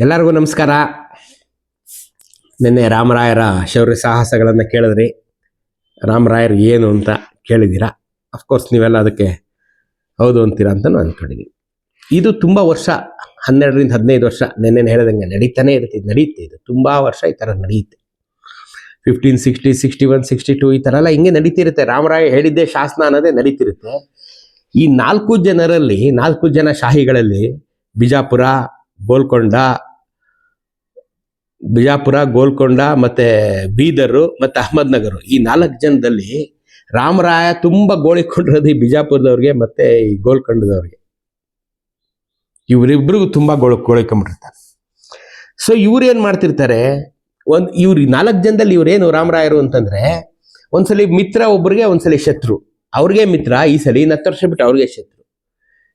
ಎಲ್ಲರಿಗೂ ನಮಸ್ಕಾರ. ನಿನ್ನೆ ರಾಮರಾಯರ ಶೌರ್ಯ ಸಾಹಸಗಳನ್ನು ಕೇಳಿದ್ರಿ. ರಾಮರಾಯರು ಏನು ಅಂತ ಕೇಳಿದ್ದೀರಾ. ಅಫ್ಕೋರ್ಸ್ ನೀವೆಲ್ಲ ಅದಕ್ಕೆ ಹೌದು ಅಂತೀರಾ ಅಂತ ನಾನು ಅಂದ್ಕೊಂಡಿದ್ದೀನಿ. ಇದು ತುಂಬ ವರ್ಷ, 12ರಿಂದ 15 ವರ್ಷ ನಿನ್ನೆ ಹೇಳಿದಂಗೆ ನಡೀತಾನೆ ನಡೆಯುತ್ತೆ. ಇದು ತುಂಬ ವರ್ಷ ಈ ಥರ ನಡೆಯುತ್ತೆ. 15, 60, 61, 62 ಈ ಥರ ಎಲ್ಲ ಹಿಂಗೆ ನಡೀತಿರುತ್ತೆ. ರಾಮರಾಯ ಹೇಳಿದ್ದೇ ಶಾಸನ ಅನ್ನೋದೇ ನಡೀತಿರುತ್ತೆ. ಈ 4 ಜನರಲ್ಲಿ, 4 ಜನ ಶಾಹಿಗಳಲ್ಲಿ ಬಿಜಾಪುರ, ಗೋಲ್ಕೊಂಡ ಮತ್ತೆ ಬೀದರು ಮತ್ತೆ ಅಹಮದ್ನಗರ, ಈ 4 ಜನದಲ್ಲಿ ರಾಮರಾಯ ತುಂಬಾ ಗೋಳಿಕೊಂಡಿರೋದು ಈ ಬಿಜಾಪುರದವ್ರಿಗೆ ಮತ್ತೆ ಈ ಗೋಲ್ಕೊಂಡದವ್ರಿಗೆ. ಇವರಿಬ್ರಿಗೂ ತುಂಬಾ ಗೋಳಿಕೊಂಡ್ಬಿಟ್ಟಿರ್ತಾರೆ. ಸೊ ಇವ್ರು ಏನ್ ಮಾಡ್ತಿರ್ತಾರೆ, ಇವ್ರು 4 ಜನದಲ್ಲಿ ಇವ್ರೇನು ರಾಮರಾಯರು ಅಂತಂದ್ರೆ, ಒಂದ್ಸಲಿ ಮಿತ್ರ ಒಬ್ರಿಗೆ, ಒಂದ್ಸಲಿ ಶತ್ರು. ಅವ್ರಿಗೆ ಮಿತ್ರ, ಈ ಸಲಿ 10 ವರ್ಷ ಬಿಟ್ಟು ಅವ್ರಿಗೆ ಶತ್ರು.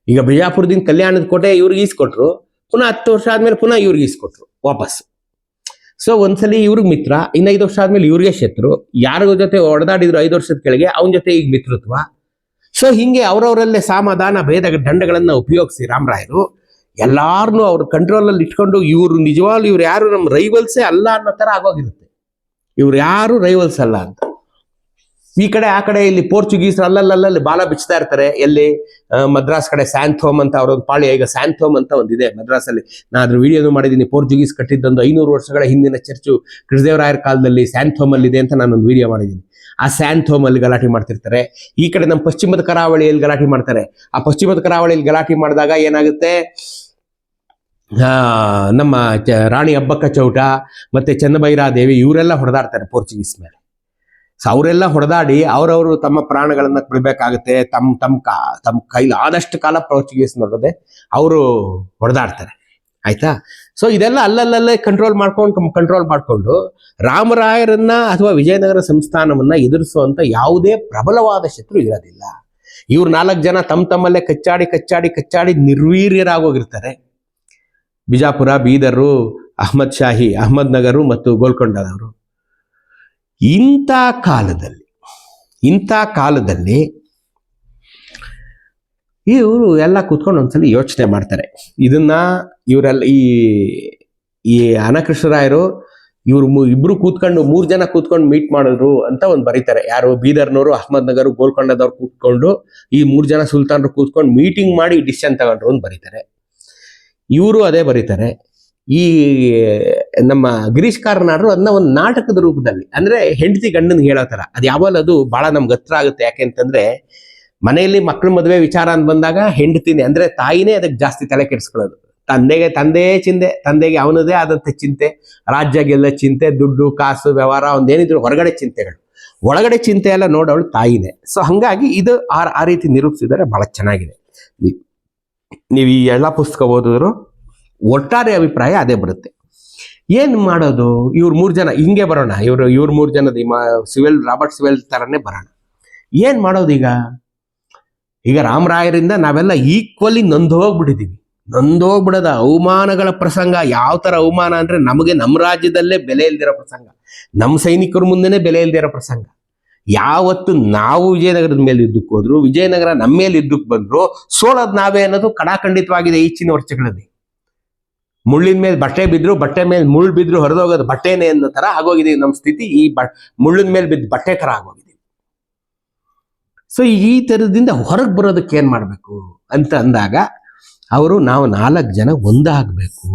ಈಗ ಬಿಜಾಪುರದಿಂದ ಕಲ್ಯಾಣದ ಕೋಟೆ ಇವ್ರಿಗೆ ಈಸ್ಕೊಟ್ರು, ಪುನಃ 10 ವರ್ಷ ಆದ್ಮೇಲೆ ಪುನಃ ಇವ್ರಿಗೆ ಈಸ್ಕೊಟ್ರು ವಾಪಸ್. ಸೊ ಒಂದ್ಸಲಿ ಇವ್ರಿಗೆ ಮಿತ್ರ, ಇನ್ನು 5 ವರ್ಷ ಆದ್ಮೇಲೆ ಇವ್ರಿಗೆ ಶತ್ರು. ಯಾರ ಜೊತೆ ಹೊಡೆದಾಡಿದ್ರು 5 ವರ್ಷದ ಕೆಳಗೆ ಅವನ ಜೊತೆ ಈಗ ಮಿತ್ರತ್ವ. ಸೊ ಹಿಂಗೆ ಅವರವರಲ್ಲೇ ಸಮಾಧಾನ ಭೇದ ದಂಡಗಳನ್ನ ಉಪಯೋಗಿಸಿ ರಾಮರಾಯರು ಎಲ್ಲಾರನ್ನೂ ಅವ್ರ ಕಂಟ್ರೋಲಲ್ಲಿ ಇಟ್ಕೊಂಡು, ಇವ್ರು ನಿಜವಾಗ್ಲೂ ಇವ್ರು ಯಾರು ನಮ್ಮ ರೈವಲ್ಸೇ ಅಲ್ಲ ಅನ್ನೋ ತರ ಆಗೋಗಿರುತ್ತೆ. ಇವ್ರು ಯಾರು ರೈವಲ್ಸ್ ಅಲ್ಲ ಅಂತ. ಈ ಕಡೆ ಆ ಕಡೆ ಇಲ್ಲಿ ಪೋರ್ಚುಗೀಸ್ ಅಲ್ಲಲ್ಲಿ ಬಾಲ ಬಿಚ್ತಾ ಇರ್ತಾರೆ. ಎಲ್ಲಿ ಮದ್ರಾಸ್ ಕಡೆ ಸ್ಯಾಂಥೋಮ್ ಅಂತ ಅವರೊಂದು ಪಾಳ್ಯ, ಈಗ ಸ್ಯಾಂಥೋಮ್ ಅಂತ ಒಂದಿದೆ ಮದ್ರಾಸಲ್ಲಿ. ನಾನು ಅದ್ರ ವಿಡಿಯೋನು ಮಾಡಿದ್ದೀನಿ. ಪೋರ್ಚುಗೀಸ್ ಕಟ್ಟಿದ್ದೊಂದು 500 ವರ್ಷಗಳ ಹಿಂದಿನ ಚರ್ಚು ಕೃಷ್ಣದೇವರಾಯರ ಕಾಲದಲ್ಲಿ ಸ್ಯಾಂಥೋಮ್ ಅಲ್ಲಿ ಇದೆ ಅಂತ ನಾನೊಂದು ವಿಡಿಯೋ ಮಾಡಿದ್ದೀನಿ. ಆ ಸ್ಯಾಂಥೋಮ್ ಅಲ್ಲಿ ಗಲಾಟೆ ಮಾಡ್ತಿರ್ತಾರೆ. ಈ ಕಡೆ ನಮ್ಮ ಪಶ್ಚಿಮದ ಕರಾವಳಿಯಲ್ಲಿ ಗಲಾಟೆ ಮಾಡ್ತಾರೆ. ಆ ಪಶ್ಚಿಮದ ಕರಾವಳಿಯಲ್ಲಿ ಗಲಾಟೆ ಮಾಡಿದಾಗ ಏನಾಗುತ್ತೆ, ನಮ್ಮ ರಾಣಿ ಅಬ್ಬಕ್ಕ ಚೌಟ ಮತ್ತೆ ಚೆನ್ನಭೈರಾದೇವಿ ಇವರೆಲ್ಲ ಹೊಡೆದಾಡ್ತಾರೆ ಪೋರ್ಚುಗೀಸ್ ಮೇಲೆ. ಸೊ ಅವರೆಲ್ಲ ಹೊಡೆದಾಡಿ ಅವರವರು ತಮ್ಮ ಪ್ರಾಣಗಳನ್ನ ಬಿಡಬೇಕಾಗುತ್ತೆ. ತಮ್ಮ ಕೈಲಿ ಆದಷ್ಟು ಕಾಲ ಪೋರ್ಚುಗೀಸ್ ನೋಡದೆ ಅವರು ಹೊಡೆದಾಡ್ತಾರೆ. ಆಯ್ತಾ? ಸೊ ಇದೆಲ್ಲ ಅಲ್ಲಲ್ಲೇ ಕಂಟ್ರೋಲ್ ಮಾಡ್ಕೊಂಡು ರಾಮರಾಯರನ್ನ ಅಥವಾ ವಿಜಯನಗರ ಸಂಸ್ಥಾನವನ್ನ ಎದುರಿಸುವಂತ ಯಾವುದೇ ಪ್ರಬಲವಾದ ಶತ್ರು ಇರೋದಿಲ್ಲ. ಇವ್ರು 4 ಜನ ತಮ್ಮಲ್ಲೇ ಕಚ್ಚಾಡಿ ನಿರ್ವೀರ್ಯರಾಗೋಗಿರ್ತಾರೆ. ಬಿಜಾಪುರ, ಬೀದರು, ಅಹಮದ್ನಗರು ಮತ್ತು ಗೋಲ್ಕೊಂಡದವರು. ಇಂಥ ಕಾಲದಲ್ಲಿ ಇವರು ಎಲ್ಲ ಕೂತ್ಕೊಂಡು ಒಂದ್ಸಲಿ ಯೋಚನೆ ಮಾಡ್ತಾರೆ. ಇವರೆಲ್ಲ ಈ ಅನಕೃಷ್ಣರಾಯರು ಇಬ್ರು ಕೂತ್ಕೊಂಡು 3 ಜನ ಕೂತ್ಕೊಂಡು ಮೀಟ್ ಮಾಡಿದ್ರು ಅಂತ ಒಂದು ಬರೀತಾರೆ. ಯಾರು? ಬೀದರ್ನವರು, ಅಹಮದ್ನಗರ್, ಗೋಲ್ಕೊಂಡದವ್ರು ಕೂತ್ಕೊಂಡು ಈ 3 ಜನ ಸುಲ್ತಾನರು ಕೂತ್ಕೊಂಡು ಮೀಟಿಂಗ್ ಮಾಡಿ ಡಿಸಿಷನ್ ತಗೊಂಡ್ರು ಅಂತ ಬರೀತಾರೆ. ಇವರು ಅದೇ ಬರೀತಾರೆ. ಈ ನಮ್ಮ ಗಿರೀಶ್ ಕಾರ್ನಾಡ್ರು ಅದನ್ನ ಒಂದು ನಾಟಕದ ರೂಪದಲ್ಲಿ, ಅಂದ್ರೆ ಹೆಂಡತಿ ಗಂಡನ್ ಹೇಳೋ ತರ, ಅದು ಯಾವಾಗಲೂ ಅದು ಬಹಳ ನಮ್ಗೆ ಹತ್ರ ಆಗುತ್ತೆ. ಯಾಕೆಂತಂದ್ರೆ ಮನೆಯಲ್ಲಿ ಮಕ್ಕಳ ಮದುವೆ ವಿಚಾರ ಅಂತ ಬಂದಾಗ ಹೆಂಡತಿನೇ ಅಂದ್ರೆ ತಾಯಿನೇ ಅದಕ್ಕೆ ಜಾಸ್ತಿ ತಲೆ ಕೆಡಿಸ್ಕೊಳ್ಳೋದು. ತಂದೆಗೆ ಅವನದೇ ಆದಂತ ಚಿಂತೆ, ರಾಜ್ಯ ಗೆಲ್ಲ ಚಿಂತೆ, ದುಡ್ಡು ಕಾಸು ವ್ಯವಹಾರ ಒಂದೇನಿದ್ರು ಹೊರಗಡೆ ಚಿಂತೆಗಳು, ಒಳಗಡೆ ಚಿಂತೆ ಎಲ್ಲ ನೋಡೋಳು ತಾಯಿನೇ. ಸೊ ಹಂಗಾಗಿ ಇದು ಆ ರೀತಿ ನಿರೂಪಿಸಿದರೆ ಬಹಳ ಚೆನ್ನಾಗಿದೆ. ನೀವು ಈ ಎಲ್ಲ ಪುಸ್ತಕ ಓದಿದ್ರು ಒಟ್ಟಾರೆ ಅಭಿಪ್ರಾಯ ಅದೇ ಬರುತ್ತೆ. ಏನ್ ಮಾಡೋದು? ಇವ್ರು 3 ಜನ ಹಿಂಗೆ ಬರೋಣ, ಇವ್ರು 3 ಜನದ ರಾಬರ್ಟ್ ಸಿವೆಲ್ ತರನೇ ಬರೋಣ. ಏನ್ ಮಾಡೋದು ಈಗ ರಾಮರಾಯರಿಂದ ನಾವೆಲ್ಲ ಈಕ್ವಲಿ ನೊಂದೋಗ್ಬಿಡೋದ ಅವಮಾನಗಳ ಪ್ರಸಂಗ. ಯಾವ ತರ ಅವಮಾನ ಅಂದ್ರೆ, ನಮಗೆ ನಮ್ಮ ರಾಜ್ಯದಲ್ಲೇ ಬೆಲೆ ಇಲ್ದಿರೋ ಪ್ರಸಂಗ, ನಮ್ಮ ಸೈನಿಕರ ಮುಂದೆನೆ ಬೆಲೆ ಇಲ್ದಿರೋ ಪ್ರಸಂಗ. ಯಾವತ್ತು ನಾವು ವಿಜಯನಗರದ ಮೇಲೆ ಯುದ್ಧಕ್ಕೆ ಹೋದ್ರು, ವಿಜಯನಗರ ನಮ್ಮ ಮೇಲೆ ಯುದ್ಧಕ್ಕೆ ಬಂದ್ರು, ಸೋಳೋದ್ ನಾವೇ ಅನ್ನೋದು ಕಡಾಖಂಡಿತವಾಗಿದೆ ಈಚಿನ ವರ್ಷಗಳಲ್ಲಿ. ಮುಳ್ಳಿನ ಮೇಲೆ ಬಟ್ಟೆ ಮೇಲೆ ಮುಳ್ಳು ಬಿದ್ರು ಹೊರದೋಗೋದು ಬಟ್ಟೆನೆ ಅನ್ನೋ ತರ ಆಗೋಗಿದೆ ನಮ್ಮ ಸ್ಥಿತಿ. ಈ ಮುಳ್ಳಿನ ಮೇಲೆ ಬಿದ್ದು ಬಟ್ಟೆ ತರ ಆಗೋಗಿದೆ. ಸೊ ಈ ತರದಿಂದ ಹೊರಗೆ ಬರೋದಕ್ಕೆ ಏನ್ ಮಾಡ್ಬೇಕು ಅಂತ ಅಂದಾಗ ನಾವು 4 ಜನ ಒಂದಾಗಬೇಕು.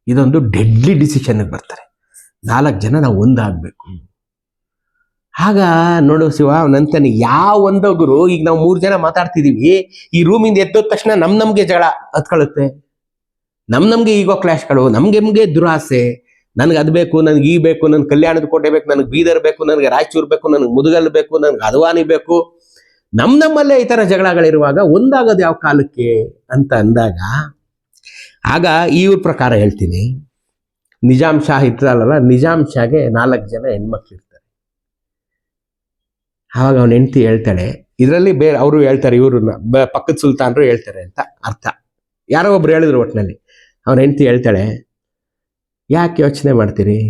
ಇದೊಂದು ಡೆಡ್ಲಿ ಡಿಸಿಷನ್ಗೆ ಬರ್ತಾರೆ. 4 ಜನ ನಾವು ಒಂದಾಗಬೇಕು. ಆಗ ನೋಡು ಶಿವ ಅವನಂತಾನೆ, ಯಾವ ಒಂದೊಬ್ರು, ಈಗ ನಾವು 3 ಜನ ಮಾತಾಡ್ತಿದೀವಿ, ಈ ರೂಮಿಂದ ಎದ್ದೋದ ತಕ್ಷಣ ನಮ್ಗೆ ಜಗಳ ಹತ್ಕೊಳ್ಳುತ್ತೆ, ನಮ್ಗೆ ಈಗೋ ಕ್ಲಾಶ್ಗಳು, ನಮ್ಗೆ ದುರಾಸೆ. ನನ್ಗೆ ಅದು ಬೇಕು, ನನ್ಗೆ ಈ ಬೇಕು, ನನ್ಗೆ ಕಲ್ಯಾಣದ ಕೋಟೆ ಬೇಕು, ನನಗೆ ಬೀದರ್ ಬೇಕು, ನನಗೆ ರಾಯಚೂರು ಬೇಕು, ನನಗೆ ಮುದುಗಲ್ ಬೇಕು, ನನ್ಗೆ ಅದ್ವಾನಿ ಬೇಕು. ನಮ್ಮಲ್ಲೇ ಈ ತರ ಜಗಳಗಳಿರುವಾಗ ಒಂದಾಗೋದು ಯಾವ ಕಾಲಕ್ಕೆ ಅಂತ ಅಂದಾಗ, ಆಗ ಇವ್ರ ಪ್ರಕಾರ ಹೇಳ್ತೀನಿ. ನಿಜಾಮ್ ಶಾ ಇರ್ತಾರಲ್ಲ, ನಿಜಾಮ್ ಶಾಗೆ 4 ಜನ ಹೆಣ್ಮಕ್ಳು ಇರ್ತಾರೆ. ಆವಾಗ ಅವನ ಹೆಂಡತಿ ಹೇಳ್ತಾಳೆ, ಇದರಲ್ಲಿ ಬೇರೆ ಅವರು ಹೇಳ್ತಾರೆ, ಇವ್ರನ್ನ ಪಕ್ಕದ ಸುಲ್ತಾನರು ಹೇಳ್ತಾರೆ ಅಂತ ಅರ್ಥ. ಯಾರೋ ಒಬ್ರು ಹೇಳಿದ್ರು ಒಟ್ಟಿನಲ್ಲಿ. ಅವನ ಹೆಂಡತಿ ಹೇಳ್ತಾಳೆ, ಯಾಕೆ ಯೋಚನೆ ಮಾಡ್ತೀರಿ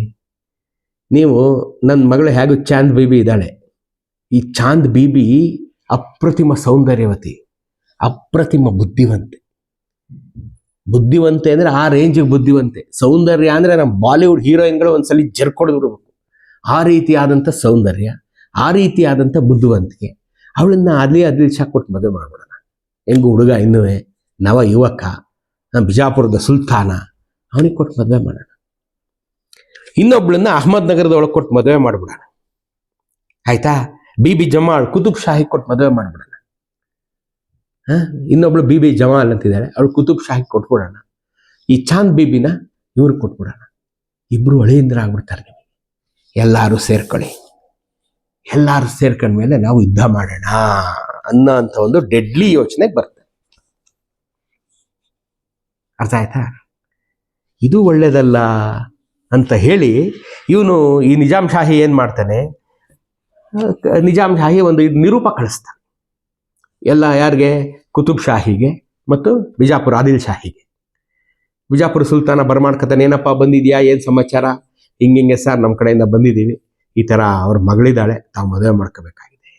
ನೀವು? ನನ್ನ ಮಗಳು ಹೇಗೂ ಚಾಂದ್ ಬೀಬಿ ಇದ್ದಾಳೆ. ಈ ಚಾಂದ್ ಬೀಬಿ ಅಪ್ರತಿಮ ಸೌಂದರ್ಯವತಿ, ಅಪ್ರತಿಮ ಬುದ್ಧಿವಂತೆ. ಬುದ್ಧಿವಂತೆ ಅಂದ್ರೆ ಆ ರೇಂಜಿಗೆ ಬುದ್ಧಿವಂತೆ. ಸೌಂದರ್ಯ ಅಂದ್ರೆ ನಮ್ಮ ಬಾಲಿವುಡ್ ಹೀರೋಯಿನ್ಗಳು ಒಂದ್ಸಲಿ ಜರ್ಕೊಡ್ದು ಬಿಡ್ಬೇಕು, ಆ ರೀತಿಯಾದಂಥ ಸೌಂದರ್ಯ, ಆ ರೀತಿಯಾದಂಥ ಬುದ್ಧಿವಂತಿಕೆ. ಅವಳನ್ನ ಆದಿಲ್ ಶಾ ಕೊಟ್ಟು ಮದುವೆ ಮಾಡ್ಬಿಡೋಣ. ಹೆಂಗು ಹುಡುಗ ಇನ್ನುವೆ ನವ ಯುವಕ, ಬಿಜಾಪುರದ ಸುಲ್ತಾನ, ಅವನಿಗೆ ಕೊಟ್ಟು ಮದುವೆ ಮಾಡೋಣ. ಇನ್ನೊಬ್ಳನ್ನ ಅಹಮದ್ ನಗರದೊಳಗೆ ಕೊಟ್ಟು ಮದುವೆ ಮಾಡ್ಬಿಡೋಣ. ಆಯ್ತಾ? ಬಿಬಿ ಜಮಾಲ್ ಕುತುಬ್ ಶಾಹಿ ಕೊಟ್ಟು ಮದುವೆ ಮಾಡ್ಬಿಡೋಣ. ಇನ್ನೊಬ್ಳು ಬಿಬಿ ಜಮಾಲ್ ಅಂತಿದ್ದಾಳೆ, ಅವಳು ಕುತುಬ್ ಶಾಹಿ ಕೊಟ್ಬಿಡೋಣ. ಈ ಚಾಂದ್ ಬಿಬಿನ ಇವ್ರಿಗೆ ಕೊಟ್ಬಿಡೋಣ. ಇಬ್ರು ಅಳಿಯಂದ್ರ ಆಗ್ಬಿಡ್ತಾರೆ ನಿಮಗೆ. ಎಲ್ಲಾರು ಸೇರ್ಕೊಳ್ಳಿ, ಎಲ್ಲಾರು ಸೇರ್ಕೊಂಡ್ಮೇಲೆ ನಾವು ಯುದ್ಧ ಮಾಡೋಣ ಅನ್ನೋ ಅಂತ ಒಂದು ಡೆಡ್ಲಿ ಯೋಚನೆಗೆ ಬರ್ತದೆ. ಅರ್ಥ ಆಯ್ತಾ? ಇದು ಒಳ್ಳೇದಲ್ಲ ಅಂತ ಹೇಳಿ ಇವನು ಈ ನಿಜಾಮ್ ಶಾಹಿ ಏನ್ ಮಾಡ್ತಾನೆ, ನಿಜಾಮ್ ಶಾಹಿ ಒಂದು ನಿರೂಪ ಕಳಿಸ್ತಾನೆ ಎಲ್ಲ. ಯಾರಿಗೆ? ಕುತುಬ್ ಶಾಹಿಗೆ ಮತ್ತು ಬಿಜಾಪುರ ಆದಿಲ್ ಶಾಹಿಗೆ. ಬಿಜಾಪುರ ಸುಲ್ತಾನ ಬರ್ಮಾಡ್ಕತಾನೆ, ಏನಪ್ಪ ಬಂದಿದ್ಯಾ, ಏನ್ ಸಮಾಚಾರ? ಹಿಂಗೆ ಸರ್ ನಮ್ಮ ಕಡೆಯಿಂದ ಬಂದಿದ್ದೀವಿ, ಈ ತರ ಅವ್ರ ಮಗಳಿದ್ದಾಳೆ, ತಾವು ಮದುವೆ ಮಾಡ್ಕೋಬೇಕಾಗಿದೆ.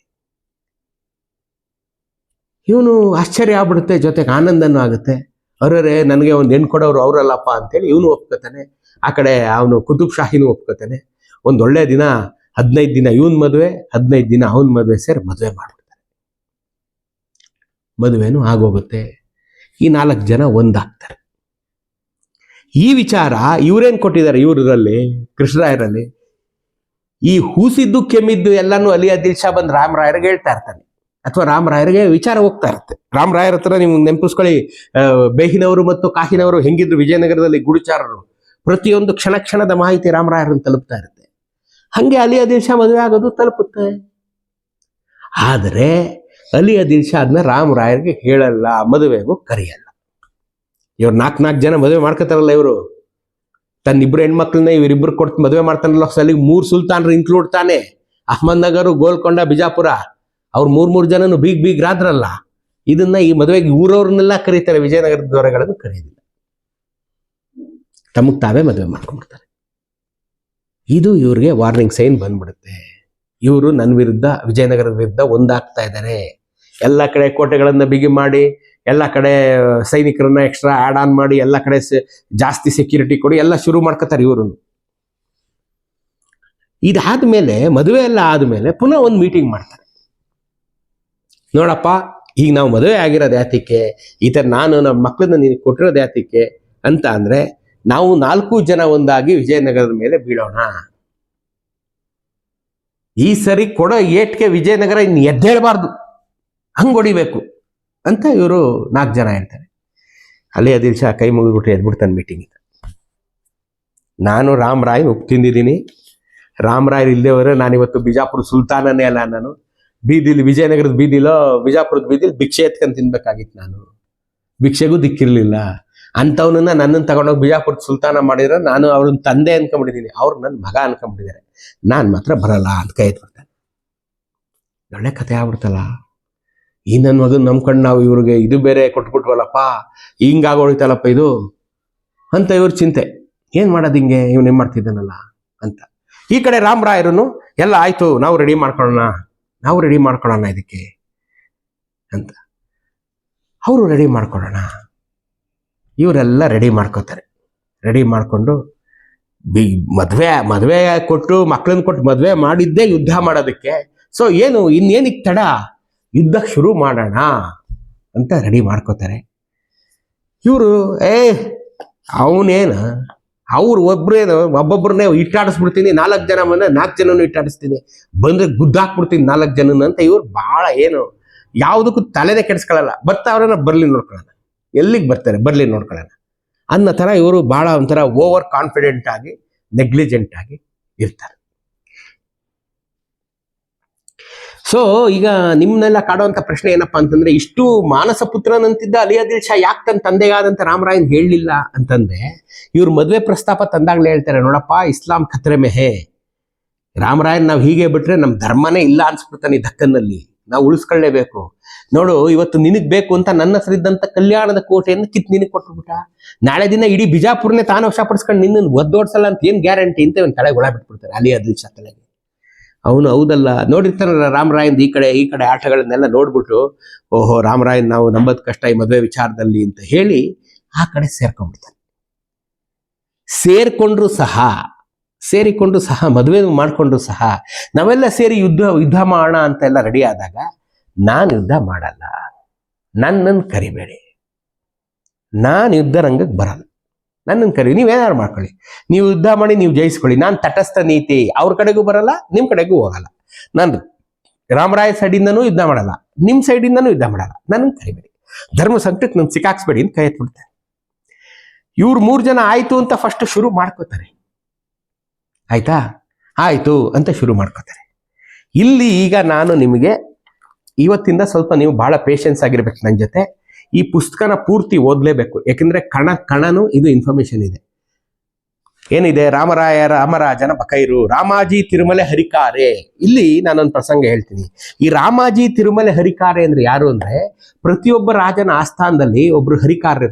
ಇವನು ಆಶ್ಚರ್ಯ ಆಗ್ಬಿಡುತ್ತೆ, ಜೊತೆಗೆ ಆನಂದನೂ ಆಗುತ್ತೆ. ಅವ್ರೇ ನನಗೆ ಒಂದು ಹೆಣ್ಣು ಕೊಡೋರು ಅವರಲ್ಲಪ್ಪ ಅಂತೇಳಿ ಇವನು ಒಪ್ಕೋತಾನೆ. ಆ ಕಡೆ ಅವನು ಕುತುಬ್ ಶಾಹಿನೂ ಒಪ್ಕೋತಾನೆ. ಒಂದೊಳ್ಳೆ ದಿನ 15 ದಿನ ಇವನ್ ಮದುವೆ, 15 ದಿನ ಅವನ್ ಮದುವೆ ಸೇರಿ ಮದುವೆ ಮಾಡ್ಬಿಡ್ತಾರೆ. ಮದುವೆನೂ ಆಗೋಗುತ್ತೆ. ಈ 4 ಜನ ಒಂದಾಗ್ತಾರೆ. ಈ ವಿಚಾರ ಇವ್ರೇನ್ ಕೊಟ್ಟಿದ್ದಾರೆ, ಇವರಲ್ಲಿ ಕೃಷ್ಣರಾಯರಲ್ಲಿ ಈ ಹೂಸಿದ್ದು ಕೆಮ್ಮಿದ್ದು ಎಲ್ಲಾನು ಅಲಿ ಆದಿಲ್ ಶಾ ಬಂದು ರಾಮರಾಯರಿಗೆ ಹೇಳ್ತಾ ಇರ್ತಾನೆ, ಅಥವಾ ರಾಮರಾಯರಿಗೆ ವಿಚಾರ ಹೋಗ್ತಾ ಇರುತ್ತೆ. ರಾಮರಾಯರ ಹತ್ರ ನಿಮ್ಗೆ ನೆನಪಿಸ್ಕೊಳ್ಳಿ, ಬೇಹಿನವರು ಮತ್ತು ಕಾಹಿನವರು ಹೆಂಗಿದ್ರು ವಿಜಯನಗರದಲ್ಲಿ ಗೂಢಚಾರರು, ಪ್ರತಿಯೊಂದು ಕ್ಷಣದ ಮಾಹಿತಿ ರಾಮರಾಯರನ್ನು ತಲುಪ್ತಾ ಇರುತ್ತೆ. ಹಂಗೆ ಅಲಿ ಆದಿಲ್ ಶಾ ಮದುವೆ ಆಗೋದು ತಲುಪುತ್ತೆ. ಆದರೆ ಅಲಿ ಆದಿಲ್ ಶಾ ಅದನ್ನ ರಾಮರಾಯರಿಗೆ ಹೇಳಲ್ಲ, ಮದುವೆಗೂ ಕರೆಯಲ್ಲ. ಇವ್ರು 4 ಜನ ಮದುವೆ ಮಾಡ್ಕೋತಾರಲ್ಲ, ಇವರು ತನ್ನಿಬ್ರು ಹೆಣ್ಮಕ್ಳನ್ನ ಇವರಿಬ್ರು ಕೊಟ್ಟು ಮದುವೆ ಮಾಡ್ತಾನಲ್ಲ, ಸಲಿಗೆ 3 ಸುಲ್ತಾನರು ಇನ್ಕ್ಲೂಡ್ ತಾನೆ. ಅಹಮದ್ ನಗರ್, ಗೋಲ್ಕೊಂಡ, ಬಿಜಾಪುರ, ಅವ್ರು 3 ಜನನು ಬೀಗ್ರಾದ್ರಲ್ಲ. ಇದನ್ನ ಈ ಮದುವೆಗೆ ಊರವ್ರನ್ನೆಲ್ಲ ಕರೀತಾರೆ, ವಿಜಯನಗರದ ದೊರೆಗಳನ್ನು ಕರೆಯೋದಿಲ್ಲ. ತಮಗ್ ತಾವೇ ಮದುವೆ ಮಾಡ್ಕೊಂಡ್ಬಿಡ್ತಾರೆ. ಇದು ಇವ್ರಿಗೆ ವಾರ್ನಿಂಗ್ ಸೈನ್ ಬಂದ್ಬಿಡುತ್ತೆ. ಇವರು ನನ್ನ ವಿರುದ್ಧ, ವಿಜಯನಗರದ ವಿರುದ್ಧ ಒಂದಾಗ್ತಾ ಇದ್ದಾರೆ. ಎಲ್ಲ ಕಡೆ ಕೋಟೆಗಳನ್ನ ಬಿಗಿ ಮಾಡಿ, ಎಲ್ಲ ಕಡೆ ಸೈನಿಕರನ್ನ ಎಕ್ಸ್ಟ್ರಾ ಆಡ್ ಆನ್ ಮಾಡಿ, ಎಲ್ಲ ಕಡೆ ಜಾಸ್ತಿ ಸೆಕ್ಯೂರಿಟಿ ಕೊಡಿ, ಎಲ್ಲ ಶುರು ಮಾಡ್ಕೋತಾರೆ ಇವರು. ಇದಾದ್ಮೇಲೆ, ಮದುವೆ ಎಲ್ಲ ಆದ್ಮೇಲೆ ಪುನಃ ಒಂದು ಮೀಟಿಂಗ್ ಮಾಡ್ತಾರೆ. ನೋಡಪ್ಪ, ಈಗ ನಾವು ಮದುವೆ ಆಗಿರೋದು ಯಾತಕ್ಕೆ, ಈ ಥರ ನಾನು ನಮ್ಮ ಮಕ್ಕಳನ್ನ ನೀನು ಕೊಟ್ಟಿರೋದು ಯಾತಕ್ಕೆ ಅಂತ ಅಂದ್ರೆ, ನಾವು 4 ಜನ ಒಂದಾಗಿ ವಿಜಯನಗರದ ಮೇಲೆ ಬೀಳೋಣ. ಈ ಸರಿ ಕೊಡೋ ಏಟ್ಗೆ ವಿಜಯನಗರ ಇನ್ನು ಎದ್ದೇಳಬಾರ್ದು, ಹಂಗೆ ಹೊಡಿಬೇಕು ಅಂತ ಇವರು 4 ಜನ ಹೇಳ್ತಾರೆ. ಅಲಿ ಆದಿಲ್ ಶಾ ಕೈ ಮುಗಿದ್ಬಿಟ್ಟು ಎದ್ಬಿಡ್ತಾನೆ ಮೀಟಿಂಗ್. ನಾನು ರಾಮರಾಯ್ ಉಪ್ಪು ತಿಂದಿದ್ದೀನಿ, ರಾಮರಾಯ್ ಇಲ್ದೇವರೆ ನಾನಿವತ್ತು ಬಿಜಾಪುರ ಸುಲ್ತಾನನೇ ಅಲ್ಲ. ನಾನು ಬೀದಿಲಿ, ವಿಜಯನಗರದ ಬೀದಿಲೋ ಬಿಜಾಪುರದ ಬೀದಿಲಿ ಭಿಕ್ಷೆ ಎತ್ಕೊಂಡು ತಿನ್ಬೇಕಾಗಿತ್ತು. ನಾನು ಭಿಕ್ಷೆಗೂ ದಿಕ್ಕಿರ್ಲಿಲ್ಲ. ಅಂಥವನನ್ನ ನನ್ನನ್ನು ತಗೊಂಡೋಗಿ ಬಿಜಾಪುರದ ಸುಲ್ತಾನ ಮಾಡಿದ್ರೆ ನಾನು ಅವ್ರನ್ನ ತಂದೆ ಅನ್ಕೊಂಡ್ಬಿಟ್ಟಿದ್ದೀನಿ, ಅವ್ರು ನನ್ನ ಮಗ ಅನ್ಕೊಂಡ್ಬಿಟ್ಟಿದ್ದಾರೆ. ನಾನು ಮಾತ್ರ ಬರಲ್ಲ ಅಂತ ಕೈ ಎತ್ಬಿಡ್ತಾನೆ. ಒಳ್ಳೆ ಕತೆ ಆಗ್ಬಿಡ್ತಲ್ಲ. ಈ ನನ್ನ ಮಗನ್ ನಂಬ್ಕೊಂಡು ನಾವು ಇವ್ರಿಗೆ ಇದು ಬೇರೆ ಕೊಟ್ಬಿಟ್ವಲ್ಲಪ್ಪ, ಹಿಂಗಾಗೋಳಿತಲ್ಲಪ್ಪ ಇದು ಅಂತ ಇವ್ರ ಚಿಂತೆ. ಏನ್ ಮಾಡೋದು ಹಿಂಗೆ, ಇವ್ನು ಏನ್ ಮಾಡ್ತಿದ್ದಾನಲ್ಲ ಅಂತ. ಈ ಕಡೆ ರಾಮರಾಯರನ್ನು ಎಲ್ಲ ಆಯ್ತು, ನಾವು ರೆಡಿ ಮಾಡ್ಕೊಳ್ಳೋಣ ಇದಕ್ಕೆ ಅಂತ. ಅವರು ರೆಡಿ ಮಾಡ್ಕೊಳ್ಳೋಣ, ಇವರೆಲ್ಲ ರೆಡಿ ಮಾಡ್ಕೋತಾರೆ. ರೆಡಿ ಮಾಡ್ಕೊಂಡು ಮದುವೆ ಕೊಟ್ಟು, ಮಕ್ಕಳನ್ನ ಕೊಟ್ಟು ಮದುವೆ ಮಾಡಿದ್ದೇ ಯುದ್ಧ ಮಾಡೋದಕ್ಕೆ. ಸೊ ಏನು ಇನ್ನೇನಿಗೆ ತಡ, ಯುದ್ಧ ಶುರು ಮಾಡೋಣ ಅಂತ ರೆಡಿ ಮಾಡ್ಕೋತಾರೆ. ಇವರು ಅವನೇನು, ಅವ್ರು ಒಬ್ಬೊಬ್ಬರನ್ನೇ ಇಟ್ಟಾಡಿಸ್ಬಿಡ್ತೀನಿ, 4 ಜನ ಬಂದ್ರೆ 4 ಜನನು ಇಟ್ಟಾಡಿಸ್ತೀನಿ, ಬಂದ್ರೆ ಗುದ್ದಾಕ್ಬಿಡ್ತೀನಿ 4 ಜನನ ಅಂತ. ಇವ್ರು ಬಹಳ ಏನು ಯಾವುದಕ್ಕೂ ತಲೆನೇ ಕೆಡಿಸ್ಕೊಳ್ಳಲ್ಲ. ಬರ್ತಾವ್ರನ್ನ ಬರ್ಲಿ ನೋಡ್ಕೊಳ್ಳೋಣ, ಎಲ್ಲಿಗೆ ಬರ್ತಾರೆ ಬರ್ಲಿ ನೋಡ್ಕೊಳ್ಳೋಣ ಅನ್ನೋ ಥರ ಇವರು ಬಹಳ ಒಂಥರ ಓವರ್ ಕಾನ್ಫಿಡೆಂಟ್ ಆಗಿ, ನೆಗ್ಲಿಜೆಂಟ್ ಆಗಿ ಇರ್ತಾರೆ. ಸೊ ಈಗ ನಿಮ್ನೆಲ್ಲ ಕಾಡುವಂತ ಪ್ರಶ್ನೆ ಏನಪ್ಪಾ ಅಂತಂದ್ರೆ, ಇಷ್ಟು ಮಾನಸ ಪುತ್ರನಂತಿದ್ದ ಅಲಿ ಆದಿಲ್ ಶಾ ಯಾಕೆ ತನ್ನ ತಂದೆಗಾದಂತ ರಾಮರಾಯನ್ ಹೇಳಲಿಲ್ಲ ಅಂತಂದ್ರೆ, ಇವ್ರ ಮದುವೆ ಪ್ರಸ್ತಾಪ ತಂದಾಗ್ಲೇ ಹೇಳ್ತಾರೆ, ನೋಡಪ್ಪ ಇಸ್ಲಾಂ ಖತ್ರೆ ಮೇ ಹೇ, ರಾಮರಾಯನ್ ನಾವು ಹೀಗೆ ಬಿಟ್ರೆ ನಮ್ ಧರ್ಮನೇ ಇಲ್ಲ ಅನ್ಸ್ಬಿಡ್ತಾನೆ ಈ ದಕ್ಕನ್ನಲ್ಲಿ, ನಾವು ಉಳಿಸ್ಕೊಳ್ಳೇಬೇಕು. ನೋಡು, ಇವತ್ತು ನಿನಗ್ ಬೇಕು ಅಂತ ನನ್ನ ಹೆಸರಿದ್ದಂತ ಕಲ್ಯಾಣದ ಕೋಟೆಯನ್ನು ಕಿತ್ ನಿನಗೆ ಕೊಟ್ಬಿಟ್ಟ, ನಾಳೆ ದಿನ ಇಡೀ ಬಿಜಾಪುರನೇ ತಾನು ವಶಪಡಿಸ್ಕೊಂಡು ನಿನ್ನ ಒದ್ದೋಡ್ಸಲ್ಲ ಅಂತ ಏನ್ ಗ್ಯಾರಂಟಿ ಅಂತ ಒಂದು ತಲೆ ಒಳ ಬಿಟ್ಬಿಡ್ತಾರೆ ಅಲಿ ಆದಿಲ್ ಶಾ ತಲೆಗೆ. ಅವನು ಹೌದಲ್ಲ, ನೋಡಿರ್ತಾನಲ್ಲ ರಾಮರಾಯನ್ ಈ ಕಡೆ ಆಟಗಳನ್ನೆಲ್ಲ ನೋಡ್ಬಿಟ್ಟು, ಓಹೋ ರಾಮರಾಯನ್ ನಾವು ನಂಬೋದು ಕಷ್ಟ ಈ ಮದುವೆ ವಿಚಾರದಲ್ಲಿ ಅಂತ ಹೇಳಿ ಆ ಕಡೆ ಸೇರ್ಕೊಂಡ್ಬಿಡ್ತಾನೆ. ಸೇರಿಕೊಂಡ್ರು ಸಹ ಮದುವೆ ಮಾಡಿಕೊಂಡ್ರು ಸಹ ನಾವೆಲ್ಲ ಸೇರಿ ಯುದ್ಧ ಮಾಡೋಣ ಅಂತೆಲ್ಲ ರೆಡಿ ಆದಾಗ ನಾನು ಯುದ್ಧ ಮಾಡಲ್ಲ, ನನ್ನನ್ನು ಕರಿಬೇಡಿ, ನಾನು ಯುದ್ಧ ರಂಗಕ್ಕೆ ಬರಲ್ಲ, ನನ್ನನ್ನು ಕರಿ, ನೀವೇನಾದ್ರು ಮಾಡ್ಕೊಳ್ಳಿ, ನೀವು ಯುದ್ಧ ಮಾಡಿ ನೀವು ಜಯಿಸ್ಕೊಳ್ಳಿ, ನಾನು ತಟಸ್ಥ ನೀತಿ, ಅವ್ರ ಕಡೆಗೂ ಬರಲ್ಲ ನಿಮ್ಮ ಕಡೆಗೂ ಹೋಗಲ್ಲ, ನಾನು ರಾಮರಾಯ ಸೈಡಿಂದನೂ ಯುದ್ಧ ಮಾಡಲ್ಲ, ನಿಮ್ಮ ಸೈಡಿಂದನೂ ಯುದ್ಧ ಮಾಡಲ್ಲ, ನನ್ನನ್ನು ಕರಿಬೇಡಿ, ಧರ್ಮ ಸಂಕಟಕ್ಕೆ ನನ್ನ ಸಿಕ್ಕಾಕ್ಸ್ಬೇಡಿ ಅಂತ ಕೈ ಎತ್ಬಿಡ್ತಾರೆ. ಇವ್ರು 3 ಜನ ಆಯ್ತು ಅಂತ ಫಸ್ಟ್ ಶುರು ಮಾಡ್ಕೋತಾರೆ. ಆಯ್ತಾ, ಆಯ್ತು ಅಂತ ಶುರು ಮಾಡ್ಕೋತಾರೆ. ಇಲ್ಲಿ ಈಗ ನಾನು ನಿಮಗೆ ಇವತ್ತಿಂದ ಸ್ವಲ್ಪ ನೀವು ಬಹಳ ಪೇಷನ್ಸ್ ಆಗಿರ್ಬೇಕು ನನ್ನ ಜೊತೆ. ಈ ಪುಸ್ತಕನ ಪೂರ್ತಿ ಓದಲೇಬೇಕು, ಯಾಕಂದ್ರೆ ಕಣನು ಇದು ಇನ್ಫಾರ್ಮೇಶನ್ ಇದೆ. ಏನಿದೆ, ರಾಮರಾಜನ ಬಕೈರು, ರಾಮಾಜಿ ತಿರುಮಲೆ ಹರಿಕಾರೆ. ಇಲ್ಲಿ ನಾನೊಂದು ಪ್ರಸಂಗ ಹೇಳ್ತೀನಿ. ಈ ರಾಮಾಜಿ ತಿರುಮಲೆ ಹರಿಕಾರೆ ಅಂದ್ರೆ ಯಾರು ಅಂದ್ರೆ, ಪ್ರತಿಯೊಬ್ಬ ರಾಜನ ಆಸ್ಥಾನದಲ್ಲಿ ಒಬ್ರು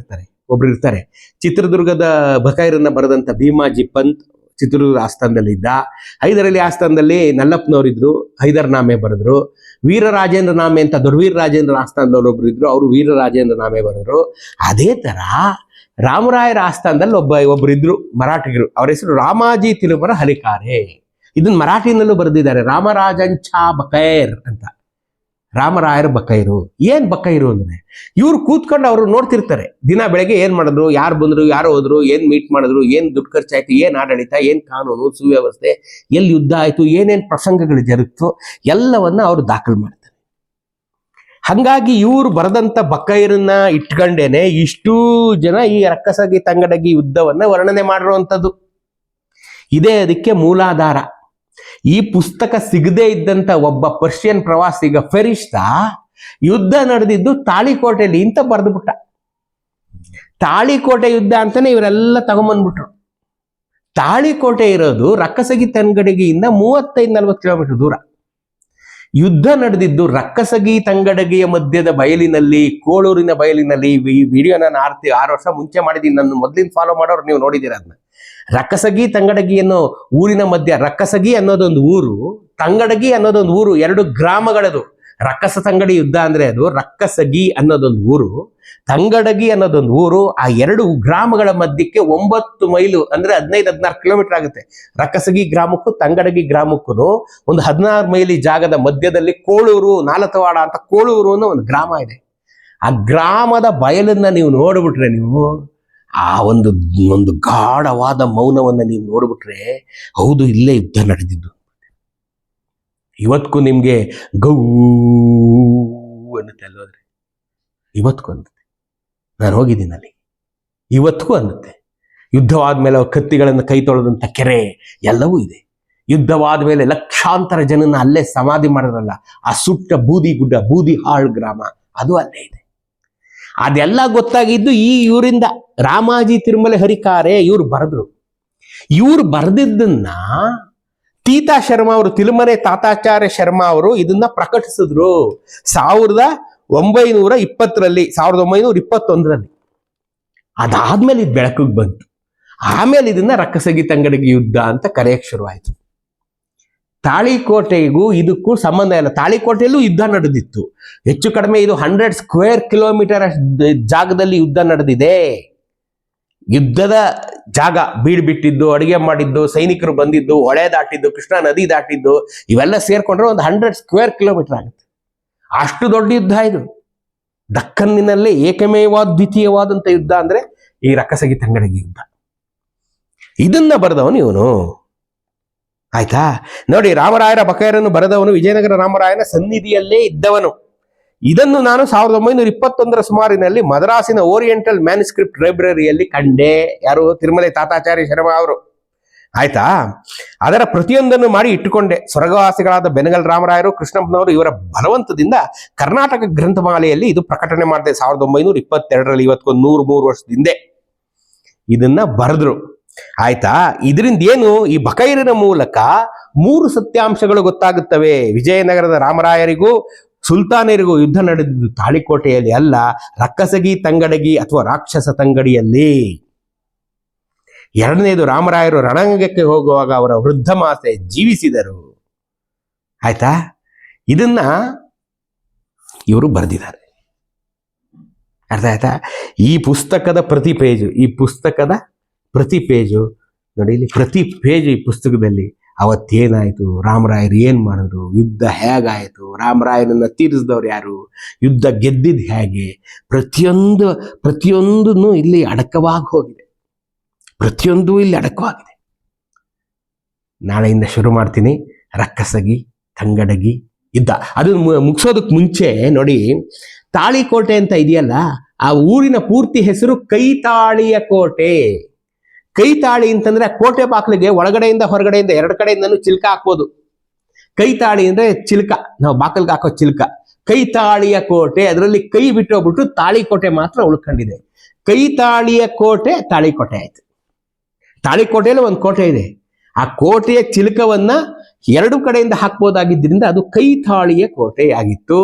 ಒಬ್ರು ಇರ್ತಾರೆ. ಚಿತ್ರದುರ್ಗದ ಬಕೈರನ್ನ ಬರೆದಂತ ಭೀಮಾಜಿ ಪಂತ್ ಚಿತ್ರದುರ್ಗ ಆಸ್ಥಾನದಲ್ಲಿ ಇದ್ದ. ಹೈದರಲಿ ಆಸ್ಥಾನದಲ್ಲಿ ನಲ್ಲಪ್ಪನವರಿದ್ರು, ಹೈದರ್ ನಾಮೆ ಬರೆದ್ರು. ವೀರರಾಜೇಂದ್ರ ನಾಮೆ ಅಂತ ದೊಡ್ಡವೀರ ರಾಜೇಂದ್ರ ಆಸ್ಥಾನದವ್ರು ಒಬ್ರು ಇದ್ರು, ಅವರು ವೀರರಾಜೇಂದ್ರ ನಾಮೆ ಬರೆದ್ರು. ಅದೇ ತರ ರಾಮರಾಯರ ಆಸ್ಥಾನದಲ್ಲಿ ಒಬ್ರು ಇದ್ರು ಮರಾಠಿಗರು, ಅವರ ಹೆಸರು ರಾಮಾಜಿ ತಿರುಮಲ ಹರಿಕಾರೆ. ಇದನ್ನ ಮರಾಠಿನಲ್ಲೂ ಬರೆದಿದ್ದಾರೆ, ರಾಮರಾಜಂಚಾ ಬಕೈರ್ ಅಂತ. ರಾಮರಾಯರ ಬಕೈರು. ಏನ್ ಬಕೈರು ಅಂದ್ರೆ, ಇವ್ರು ಕೂತ್ಕೊಂಡು ಅವರು ನೋಡ್ತಿರ್ತಾರೆ ದಿನ ಬೆಳಗ್ಗೆ ಏನ್ ಮಾಡಿದ್ರು, ಯಾರು ಬಂದ್ರು, ಯಾರು ಹೋದ್ರು, ಏನ್ ಮೀಟ್ ಮಾಡಿದ್ರು, ಏನ್ ದುಡ್ಡು ಖರ್ಚಾಯ್ತು, ಏನ್ ಆಡಳಿತ, ಏನ್ ಕಾನೂನು ಸುವ್ಯವಸ್ಥೆ, ಎಲ್ಲಿ ಯುದ್ಧ ಆಯ್ತು, ಏನೇನ್ ಪ್ರಸಂಗಗಳು ಜರುಗಿತು, ಎಲ್ಲವನ್ನ ಅವರು ದಾಖಲು ಮಾಡ್ತಾರೆ. ಹಂಗಾಗಿ ಇವ್ರು ಬರೆದಂತ ಬಕೈರನ್ನ ಇಟ್ಕೊಂಡೇನೆ ಇಷ್ಟೂ ಜನ ಈ ರಕ್ಕಸಗಿ ತಂಗಡಗಿ ಯುದ್ಧವನ್ನ ವರ್ಣನೆ ಮಾಡಿರುವಂಥದ್ದು. ಇದೇ ಅದಕ್ಕೆ ಮೂಲಾಧಾರ. ಈ ಪುಸ್ತಕ ಸಿಗದೇ ಇದ್ದಂತ ಒಬ್ಬ ಪರ್ಷಿಯನ್ ಪ್ರವಾಸಿಗ ಫೆರಿಸ್ತಾ ಯುದ್ಧ ನಡೆದಿದ್ದು ತಾಳಿಕೋಟೆಯಲ್ಲಿ ಅಂತ ಬರೆದುಬಿಟ್ಟ. ತಾಳಿಕೋಟೆ ಯುದ್ಧ ಅಂತಾನೆ ಇವರೆಲ್ಲ ತಗೊಂಬಂದ್ಬಿಟ್ರು. ತಾಳಿಕೋಟೆ ಇರೋದು ರಕ್ಕಸಗಿ ತಂಗಡಗಿಯಿಂದ 35-40 ಕಿಲೋಮೀಟರ್ ದೂರ. ಯುದ್ಧ ನಡೆದಿದ್ದು ರಕ್ಕಸಗಿ ತಂಗಡಗಿಯ ಮಧ್ಯದ ಬಯಲಿನಲ್ಲಿ, ಕೋಳೂರಿನ ಬಯಲಿನಲ್ಲಿ. ಈ ವಿಡಿಯೋ ನಾನು 6 ವರ್ಷ ಮುಂಚೆ ಮಾಡಿದ್ದೀನಿ, ನನ್ನ ಮೊದಲಿನ ಫಾಲೋ ಮಾಡೋರು ನೀವು ನೋಡಿದ್ದೀರ ಅದನ್ನ. ರಕ್ಕಸಗಿ ತಂಗಡಗಿ ಅನ್ನೋ ಊರಿನ ಮಧ್ಯ, ರಕ್ಕಸಗಿ ಅನ್ನೋದೊಂದು ಊರು, ತಂಗಡಗಿ ಅನ್ನೋದೊಂದು ಊರು, 2 ಗ್ರಾಮಗಳದು. ರಕ್ಕಸ ತಂಗಡಿ ಯುದ್ಧ ಅಂದ್ರೆ ಅದು ರಕ್ಕಸಗಿ ಅನ್ನೋದೊಂದು ಊರು, ತಂಗಡಗಿ ಅನ್ನೋದೊಂದು ಊರು. ಆ 2 ಗ್ರಾಮಗಳ ಮಧ್ಯಕ್ಕೆ 9 ಮೈಲು ಅಂದ್ರೆ 15-16 ಕಿಲೋಮೀಟರ್ ಆಗುತ್ತೆ. ರಕ್ಕಸಗಿ ಗ್ರಾಮಕ್ಕೂ ತಂಗಡಗಿ ಗ್ರಾಮಕ್ಕೂ ಒಂದು 16 ಮೈಲಿ ಜಾಗದ ಮಧ್ಯದಲ್ಲಿ ಕೋಳೂರು, ನಾಲತವಾಡ ಅಂತ ಕೋಳೂರು ಅನ್ನೋ ಒಂದು ಗ್ರಾಮ ಇದೆ. ಆ ಗ್ರಾಮದ ಬಯಲನ್ನ ನೀವು ನೋಡ್ಬಿಟ್ರೆ, ನೀವು ಆ ಒಂದು ಗಾಢವಾದ ಮೌನವನ್ನ ನೀವು ನೋಡ್ಬಿಟ್ರೆ, ಹೌದು ಇಲ್ಲೇ ಯುದ್ಧ ನಡೆದಿದ್ದು. ಇವತ್ತಿಗೂ ನಿಮ್ಗೆ ಗೌ ಅನ್ನುತ್ತೆ ಅಲ್ವದ್ರೆ, ಇವತ್ತಿಗೂ ಅನ್ನುತ್ತೆ. ನಾನು ಹೋಗಿದ್ದೀನಿ ಅಲ್ಲಿ, ಇವತ್ತಿಗೂ ಅನ್ನುತ್ತೆ. ಯುದ್ಧವಾದ ಮೇಲೆ ಕತ್ತಿಗಳನ್ನು ಕೈ ತೊಳೆದಂತ ಕೆರೆ ಎಲ್ಲವೂ ಇದೆ. ಯುದ್ಧವಾದ ಮೇಲೆ ಲಕ್ಷಾಂತರ ಜನನ ಅಲ್ಲೇ ಸಮಾಧಿ ಮಾಡಿದ್ರಲ್ಲ, ಆ ಸುಟ್ಟ ಬೂದಿ ಗುಡ್ಡ, ಬೂದಿ ಹಾಳ್ ಗ್ರಾಮ, ಅದು ಅಲ್ಲೇ ಇದೆ. ಅದೆಲ್ಲ ಗೊತ್ತಾಗಿದ್ದು ಈ ಇವರಿಂದ, ರಾಮಾಜಿ ತಿರುಮಲೆ ಹರಿಕಾರೆ ಇವ್ರು ಬರೆದ್ರು. ಇವ್ರು ಬರೆದಿದ್ದನ್ನ ತೀತಾ ಶರ್ಮಾ ಅವರು, ತಿರುಮಲೆ ತಾತಾಚಾರ್ಯ ಶರ್ಮಾ ಅವರು ಇದನ್ನ ಪ್ರಕಟಿಸಿದ್ರು 1920ರಲ್ಲಿ, 1921ರಲ್ಲಿ. ಅದಾದ್ಮೇಲೆ ಇದು ಬೆಳಕಿಗೆ ಬಂತು. ಆಮೇಲೆ ಇದನ್ನ ರಕ್ಕಸಗಿ ತಂಗಡಗಿ ಯುದ್ಧ ಅಂತ ಕರೆಯಕ್ಕೆ ಶುರುವಾಯಿತು. ತಾಳಿಕೋಟೆಗೂ ಇದಕ್ಕೂ ಸಂಬಂಧ ಇಲ್ಲ. ತಾಳಿಕೋಟೆಯಲ್ಲೂ ಯುದ್ಧ ನಡೆದಿತ್ತು. ಹೆಚ್ಚು ಕಡಿಮೆ ಇದು 100 ಸ್ಕ್ವೇರ್ ಕಿಲೋಮೀಟರ್ ಜಾಗದಲ್ಲಿ ಯುದ್ಧ ನಡೆದಿದೆ. ಯುದ್ಧದ ಜಾಗ, ಬೀಡು ಬಿಟ್ಟಿದ್ದು, ಅಡುಗೆ ಮಾಡಿದ್ದು, ಸೈನಿಕರು ಬಂದಿದ್ದು, ಹೊಳೆ ದಾಟಿದ್ದು, ಕೃಷ್ಣಾ ನದಿ ದಾಟಿದ್ದು, ಇವೆಲ್ಲ ಸೇರ್ಕೊಂಡ್ರೆ ಒಂದು 100 ಸ್ಕ್ವೇರ್ ಕಿಲೋಮೀಟರ್ ಆಗುತ್ತೆ. ಅಷ್ಟು ದೊಡ್ಡ ಯುದ್ಧ ಇದು. ದಕ್ಕನ್ನಿನಲ್ಲೇ ಏಕಮೇವಾದ್ವಿತೀಯವಾದಂಥ ಯುದ್ಧ ಅಂದ್ರೆ ಈ ರಕ್ಕಸಗಿ ತಂಗಡಗಿ ಯುದ್ಧ. ಇದನ್ನ ಬರೆದವನು ಇವನು. ಆಯ್ತಾ, ನೋಡಿ, ರಾಮರಾಯರ ಬಕೈರನ್ನು ಬರೆದವನು ವಿಜಯನಗರ ರಾಮರಾಯನ ಸನ್ನಿಧಿಯಲ್ಲೇ ಇದ್ದವನು. ಇದನ್ನು ನಾನು 1921ರ ಸುಮಾರಿನಲ್ಲಿ ಮದ್ರಾಸಿನ ಓರಿಯೆಂಟಲ್ ಮ್ಯಾನುಸ್ಕ್ರಿಪ್ಟ್ ಲೈಬ್ರರಿಯಲ್ಲಿ ಕಂಡೆ. ಯಾರು? ತಿರುಮಲೆ ತಾತಾಚಾರ್ಯ ಶರ್ಮಾ ಅವರು. ಆಯ್ತಾ, ಅದರ ಪ್ರತಿಯೊಂದನ್ನು ಮಾಡಿ ಇಟ್ಟುಕೊಂಡೆ. ಸ್ವರ್ಗವಾಸಿಗಳಾದ ಬೆನಗಲ್ ರಾಮರಾಯರು, ಕೃಷ್ಣಪ್ಪನವರು ಇವರ ಬಲವಂತದಿಂದ ಕರ್ನಾಟಕ ಗ್ರಂಥಮಾಲೆಯಲ್ಲಿ ಇದು ಪ್ರಕಟಣೆ ಮಾಡಿದೆ 1922ರಲ್ಲಿ. ಇವತ್ತಿಗೊಂದು 103 ವರ್ಷದಿಂದ ಇದನ್ನ ಬರೆದ್ರು. ಆಯ್ತಾ, ಇದರಿಂದ ಏನು, ಈ ಬಕೈರನ ಮೂಲಕ 3 ಸತ್ಯಾಂಶಗಳು ಗೊತ್ತಾಗುತ್ತವೆ. ವಿಜಯನಗರದ ರಾಮರಾಯರಿಗೂ ಸುಲ್ತಾನರಿಗೂ ಯುದ್ಧ ನಡೆದಿದ್ದು ತಾಳಿಕೋಟೆಯಲ್ಲಿ ಅಲ್ಲ, ರಕ್ಕಸಗಿ ತಂಗಡಗಿ ಅಥವಾ ರಾಕ್ಷಸ ತಂಗಡಿಯಲ್ಲಿ. ಎರಡನೇದು, ರಾಮರಾಯರು ರಣರಂಗಕ್ಕೆ ಹೋಗುವಾಗ ಅವರ ವೃದ್ಧ ಮಾತೆ ಜೀವಿಸಿದರು. ಆಯ್ತಾ, ಇದನ್ನ ಇವರು ಬರೆದಿದ್ದಾರೆ. ಅರ್ಥ ಆಯ್ತಾ? ಈ ಪುಸ್ತಕದ ಪ್ರತಿ ಪೇಜು ನೋಡಿ, ಇಲ್ಲಿ ಪ್ರತಿ ಪೇಜ್ ಈ ಪುಸ್ತಕದಲ್ಲಿ ಅವತ್ತೇನಾಯ್ತು, ರಾಮರಾಯರು ಏನ್ ಮಾಡಿದ್ರು, ಯುದ್ಧ ಹೇಗಾಯ್ತು, ರಾಮರಾಯರನ್ನ ತೀರಿಸಿದವ್ರು ಯಾರು, ಯುದ್ಧ ಗೆದ್ದಿದ್ ಹೇಗೆ, ಪ್ರತಿಯೊಂದನ್ನು ಇಲ್ಲಿ ಅಡಕವಾಗಿ ಹೋಗಿದೆ. ಪ್ರತಿಯೊಂದು ಇಲ್ಲಿ ಅಡಕವಾಗಿದೆ. ನಾಳೆಯಿಂದ ಶುರು ಮಾಡ್ತೀನಿ. ರಕ್ಕಸಗಿ ತಂಗಡಗಿ ಯುದ್ಧ. ಅದು ಮುಗಿಸೋದಕ್ಕೆ ಮುಂಚೆ ನೋಡಿ, ತಾಳಿಕೋಟೆ ಅಂತ ಇದೆಯಲ್ಲ, ಆ ಊರಿನ ಪೂರ್ತಿ ಹೆಸರು ಕೈತಾಳಿಯ ಕೋಟೆ. ಕೈತಾಳಿ ಅಂತಂದ್ರೆ ಕೋಟೆ ಬಾಕ್ಲಿಗೆ ಒಳಗಡೆಯಿಂದ ಹೊರಗಡೆಯಿಂದ ಎರಡು ಕಡೆಯಿಂದನೂ ಚಿಲ್ಕ ಹಾಕ್ಬೋದು. ಕೈತಾಳಿ ಅಂದ್ರೆ ಚಿಲ್ಕ, ನಾವು ಬಾಕಲ್ಗೆ ಹಾಕೋ ಚಿಲ್ಕ. ಕೈತಾಳಿಯ ಕೋಟೆ, ಅದರಲ್ಲಿ ಕೈ ಬಿಟ್ಟೋಗ್ಬಿಟ್ಟು ತಾಳಿಕೋಟೆ ಮಾತ್ರ ಉಳ್ಕೊಂಡಿದೆ. ಕೈತಾಳಿಯ ಕೋಟೆ ತಾಳಿಕೋಟೆ ಆಯ್ತು. ತಾಳಿಕೋಟೆಯಲ್ಲಿ ಒಂದು ಕೋಟೆ ಇದೆ. ಆ ಕೋಟೆಯ ಚಿಲ್ಕವನ್ನ ಎರಡು ಕಡೆಯಿಂದ ಹಾಕ್ಬೋದಾಗಿದ್ದರಿಂದ ಅದು ಕೈತಾಳಿಯ ಕೋಟೆ ಆಗಿತ್ತು.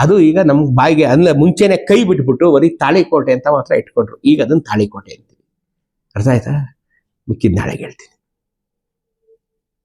ಅದು ಈಗ ನಮ್ಗೆ ಬಾಯಿಗೆ ಅಂದ್ರೆ ಮುಂಚೆನೆ ಕೈ ಬಿಟ್ಬಿಟ್ಟು ಬರೀ ತಾಳಿಕೋಟೆ ಅಂತ ಮಾತ್ರ ಇಟ್ಕೊಂಡ್ರು. ಈಗ ಅದನ್ನ ತಾಳಿಕೋಟೆ ಅಂತೀವಿ. ಅರ್ಥ ಆಯ್ತಾ? ಮಿಕ್ಕಿದ ನಾಳೆಗೆ ಹೇಳ್ತೀನಿ.